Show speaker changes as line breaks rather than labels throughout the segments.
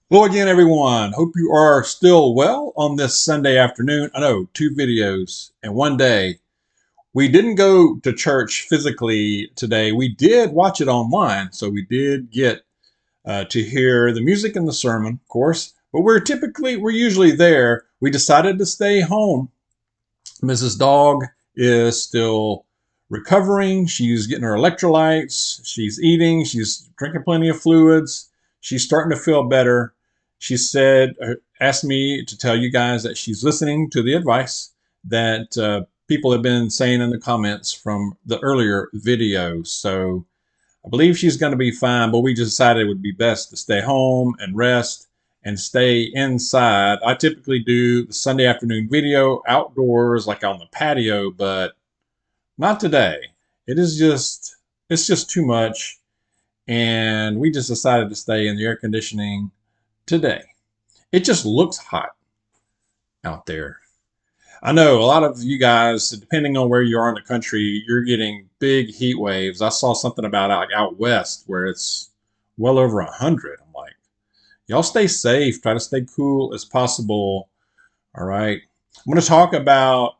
Hello again, everyone. Hope you are still well on this Sunday afternoon. I know, two videos in one day. We didn't go to church physically today. We did watch it online, so we did get to hear the music and the sermon, of course. But we're usually there. We decided to stay home. Mrs. Dawg is still recovering. She's getting her electrolytes. She's eating. She's drinking plenty of fluids. She's starting to feel better. She asked me to tell you guys that she's listening to the advice that people have been saying in the comments from the earlier videos. So I believe she's going to be fine, but we just decided it would be best to stay home and rest and stay inside. I typically do the Sunday afternoon video outdoors, like on the patio, but not today. It's just too much. And we just decided to stay in the air conditioning today. It just looks hot out there. I know a lot of you guys, depending on where you are in the country, you're getting big heat waves. I saw something about out west where it's well over 100. I'm like, y'all stay safe. Try to stay cool as possible. All right. I'm going to talk about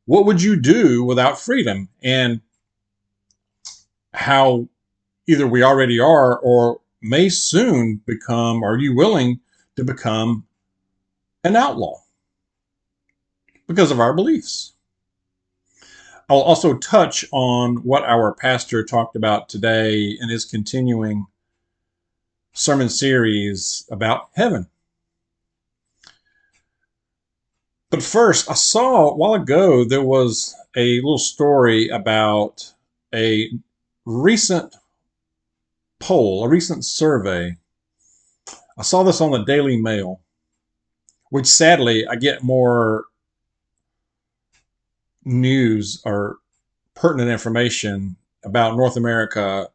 what would you do without freedom and how either we already are or may soon become. Are you willing to become an outlaw because of our beliefs? I'll also touch on what our pastor talked about today in his continuing sermon series about heaven. But first, I saw a while ago there was a little story about a recent poll, a recent survey. I saw this on the Daily Mail, which sadly I get more news or pertinent information about North America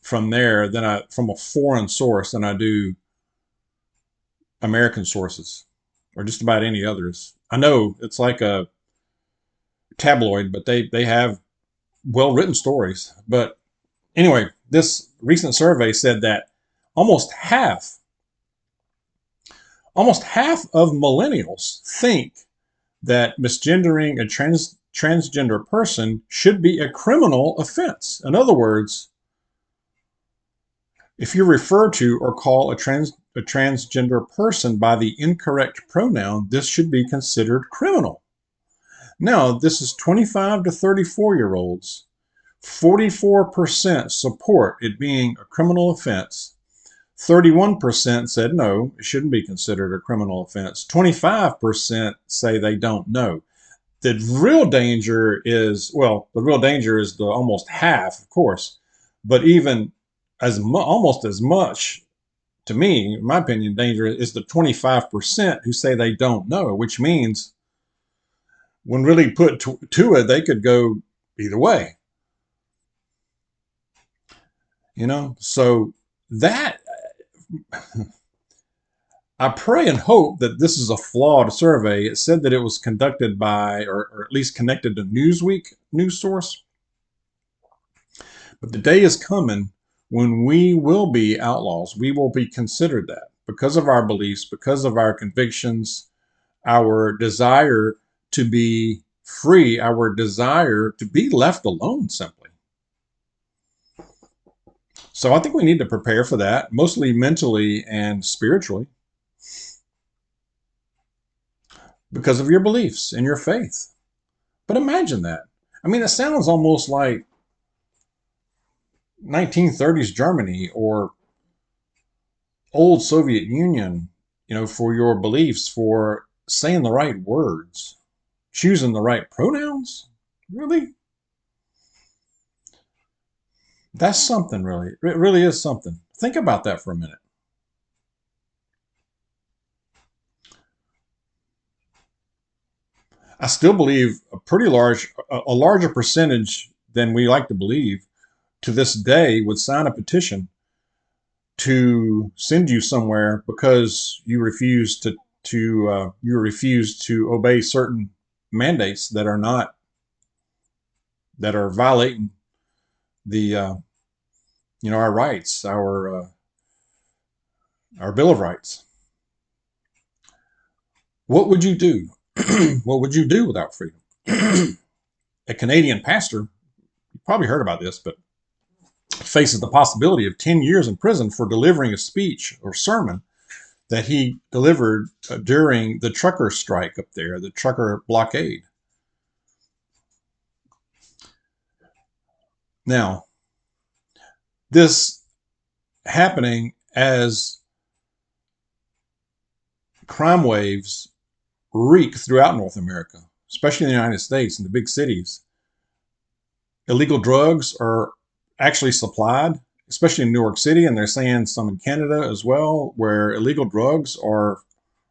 from there from a foreign source than I do American sources or just about any others. I know it's like a tabloid, but they have well written stories. But anyway, this recent survey said that almost half almost half of millennials think that misgendering a transgender person should be a criminal offense. In other words, if you refer to or call a transgender person by the incorrect pronoun, this should be considered criminal. Now, this is 25 to 34-year-olds. 44% support it being a criminal offense. 31% said no, it shouldn't be considered a criminal offense. 25% say they don't know. The real danger is, well, the real danger is the almost half, of course, but even almost as much, to me, in my opinion, danger is the 25% who say they don't know, which means when really put to it, they could go either way, you know? So that, I pray and hope that this is a flawed survey. It said that it was conducted by, or at least connected to Newsweek news source. But the day is coming when we will be outlaws. We will be considered that because of our beliefs, because of our convictions, our desire to be free, our desire to be left alone simply. So I think we need to prepare for that, mostly mentally and spiritually, because of your beliefs and your faith. But imagine that. I mean, it sounds almost like 1930s Germany or old Soviet Union, for your beliefs, for saying the right words, choosing the right pronouns. Really? That's something, really. It really is something. Think about that for a minute. I still believe a larger percentage than we like to believe to this day would sign a petition to send you somewhere because you refuse to obey certain mandates that are violating the our rights, our Bill of Rights. What would you do? What would you do without freedom? A Canadian pastor, you probably heard about this, but faces the possibility of 10 years in prison for delivering a speech or sermon that he delivered during the trucker strike up there, the trucker blockade. Now, this happening as crime waves reek throughout North America, especially in the United States, in the big cities. Illegal drugs are actually supplied, especially in New York City, and they're saying some in Canada as well, where illegal drugs are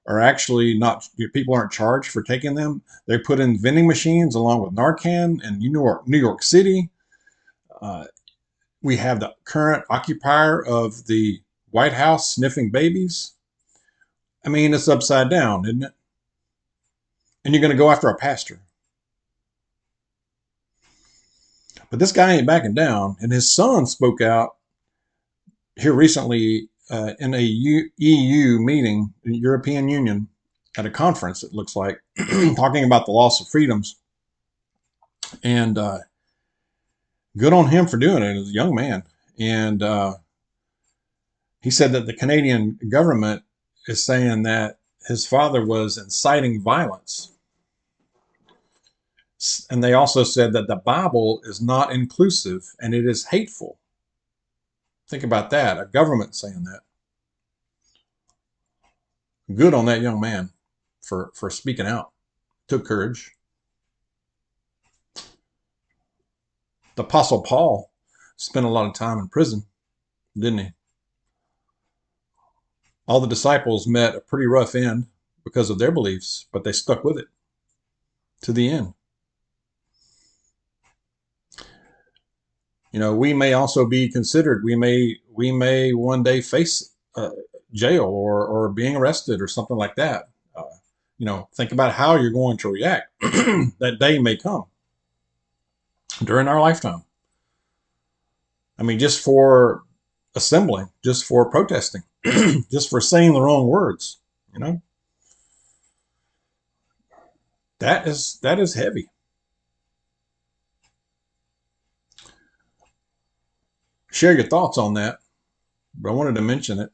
actually not, people aren't charged for taking them. They're put in vending machines along with Narcan in New York City. We have the current occupier of the White House sniffing babies. I mean, it's upside down, isn't it? And you're going to go after a pastor. But this guy ain't backing down, and his son spoke out here recently in a EU meeting, European Union, at a conference, it looks like, talking about the loss of freedoms. And good on him for doing it as a young man. And he said that the Canadian government is saying that his father was inciting violence. And they also said that the Bible is not inclusive and it is hateful. Think about that, a government saying that. Good on that young man for speaking out. Took courage. The Apostle Paul spent a lot of time in prison, didn't he? All the disciples met a pretty rough end because of their beliefs, but they stuck with it to the end. You know, we may also be considered, we may one day face jail or being arrested or something like that. You know, think about how you're going to react. That day may come during our lifetime. I mean, just for assembling, just for protesting, just for saying the wrong words, you know, that is heavy. Share your thoughts on that, but I wanted to mention it.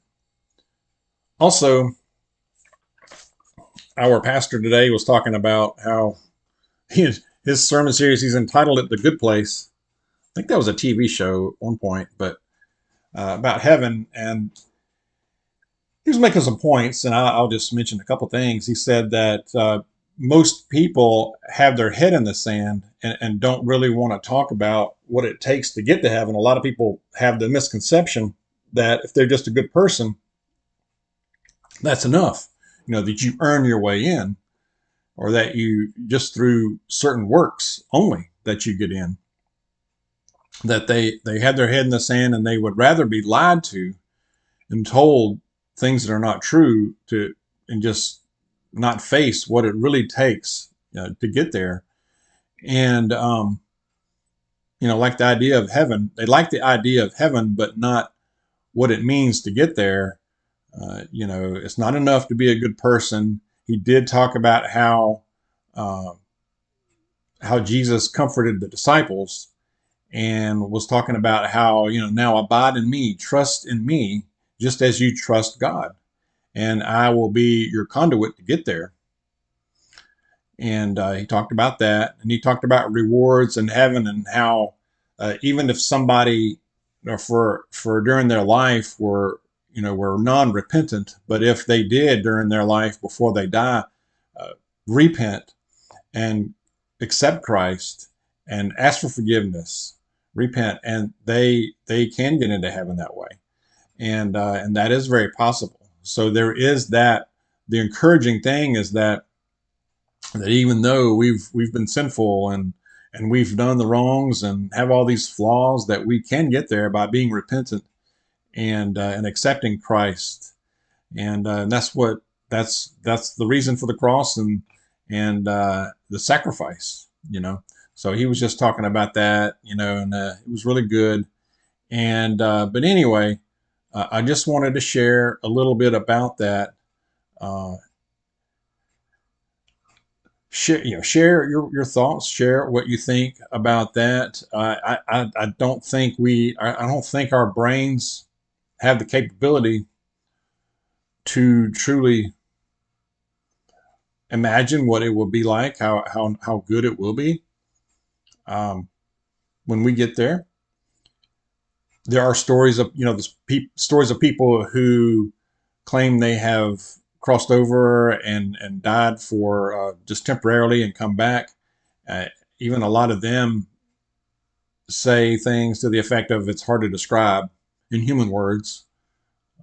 Also, our pastor today was talking about how his sermon series, he's entitled it The Good Place. I think that was a TV show at one point, but about heaven. And he was making some points, and I'll just mention a couple things. He said that most people have their head in the sand and don't really want to talk about what it takes to get to heaven. A lot of people have the misconception that if they're just a good person, that's enough. You know, that you earn your way in, or that you just through certain works only that you get in. That they had their head in the sand and they would rather be lied to and told things that are not true and just not face what it really takes to get there. And you know, like the idea of heaven, they like the idea of heaven, but not what it means to get there. You know, it's not enough to be a good person. He did talk about how Jesus comforted the disciples, and was talking about how, you know, now abide in me, trust in me, just as you trust God, and I will be your conduit to get there. And he talked about that, and he talked about rewards in heaven, and how even if somebody, you know, for during their life were non-repentant, but if they did during their life before they die repent and accept Christ and ask for forgiveness, repent, and they can get into heaven that way, and that is very possible. So there is that. The encouraging thing is that even though we've been sinful and we've done the wrongs and have all these flaws, that we can get there by being repentant and accepting Christ, and that's the reason for the cross and the sacrifice, you know. So he was just talking about that, you know, and it was really good. And but anyway, I just wanted to share a little bit about that. Uh, share your thoughts, share what you think about that. I don't think I don't think our brains have the capability to truly imagine what it will be like, how good it will be um, when we get there. There are stories of stories of people who claim they have crossed over and died for just temporarily and come back. Uh, Even a lot of them say things to the effect of it's hard to describe in human words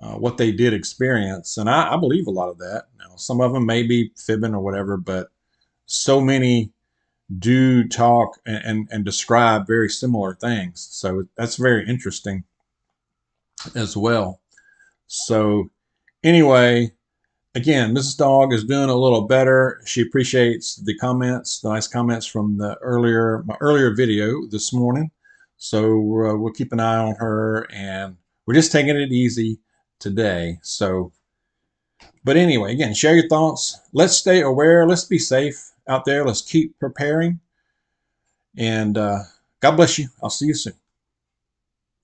what they did experience, and I believe a lot of that. Now, some of them may be fibbing or whatever, but so many do talk and describe very similar things. So that's very interesting as well. So anyway, again, Mrs. Dawg is doing a little better. She appreciates the comments, the nice comments from my earlier video this morning. So we'll keep an eye on her, and we're just taking it easy today. So, but anyway, again, share your thoughts. Let's stay aware. Let's be safe out there. Let's keep preparing. And God bless you. I'll see you soon.